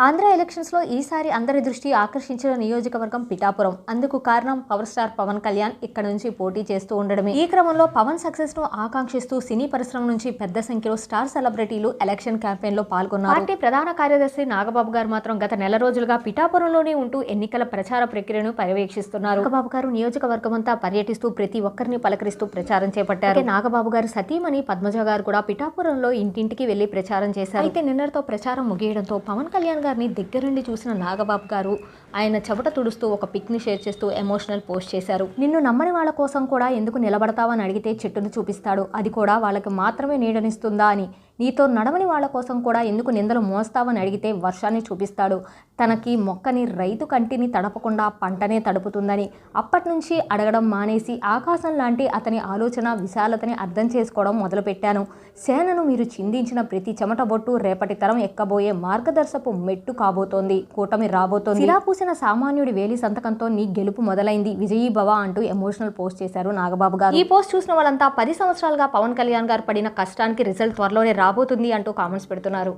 ఆంధ్ర ఎలక్షన్స్లో ఈసారి అందరి దృష్టి ఆకర్షించిన నియోజకవర్గం పిఠాపురం. అందుకు కారణం పవర్ స్టార్ పవన్ కళ్యాణ్ ఇక్కడ నుంచి పోటీ చేస్తూ ఉండడమే. ఈ క్రమంలో పవన్ సక్సెస్ ను ఆకాంక్షిస్తూ సినీ పరిశ్రమ నుంచి పెద్ద సంఖ్యలో స్టార్ సెలబ్రిటీలు ఎలక్షన్ క్యాంపెయిన్ లో పాల్గొన్నారు. పార్టీ ప్రధాన కార్యదర్శి నాగబాబు గారు మాత్రం గత నెల రోజులుగా పిఠాపురంలోనే ఉంటూ ఎన్నికల ప్రచార ప్రక్రియను పర్యవేక్షిస్తున్నారు. నాగబాబు గారు నియోజకవర్గమంతా పర్యటిస్తూ ప్రతి ఒక్కరిని పలకరిస్తూ ప్రచారం చేపట్టారు. నాగబాబు గారు సతీమణి పద్మజ గారు కూడా పిఠాపురంలో ఇంటింటికి వెళ్లి ప్రచారం చేశారు. అయితే నిన్నటితో ప్రచారం ముగియడంతో పవన్ కళ్యాణ్ గారిని దగ్గరుండి చూసిన నాగబాబు గారు ఆయన చెమట తుడుస్తూ ఒక పిక్ ని షేర్ చేస్తూ ఎమోషనల్ పోస్ట్ చేశారు. నిన్ను నమ్మని వాళ్ళ కోసం కూడా ఎందుకు నిలబడతావని అడిగితే చెట్టును చూపిస్తాడు, అది కూడా వాళ్ళకి మాత్రమే నీడనిస్తుందా అని. నీతో నడవని వాళ్ళ కోసం కూడా ఎందుకు నిందలు మోస్తావని అడిగితే వర్షాన్ని చూపిస్తాడు. తనకి మొక్కని రైతు కంటిని తడపకుండా పంటనే తడుపుతుందని అప్పటి నుంచి అడగడం మానేసి ఆకాశం లాంటి అతని ఆలోచన విశాలతని అర్థం చేసుకోవడం మొదలుపెట్టాను. సేనను మీరు చిందించిన ప్రతి చెమట బొట్టు రేపటి తరం ఎక్కబోయే మార్గదర్శపు మెట్టు కాబోతోంది. కూటమి రాబోతోంది. సిరాపూసిన సామాన్యుడి వేలి సంతకంతో నీ గెలుపు మొదలైంది, విజయీ భవ అంటూ ఎమోషనల్ పోస్ట్ చేశారు నాగబాబు గారు. ఈ పోస్ట్ చూసిన వాళ్ళంతా 10 సంవత్సరాలుగా పవన్ కళ్యాణ్ గారు పడిన కష్టానికి రిజల్ట్ త్వరలోనే రాబోతుంది అంటూ కామెంట్స్ పెడుతున్నారు.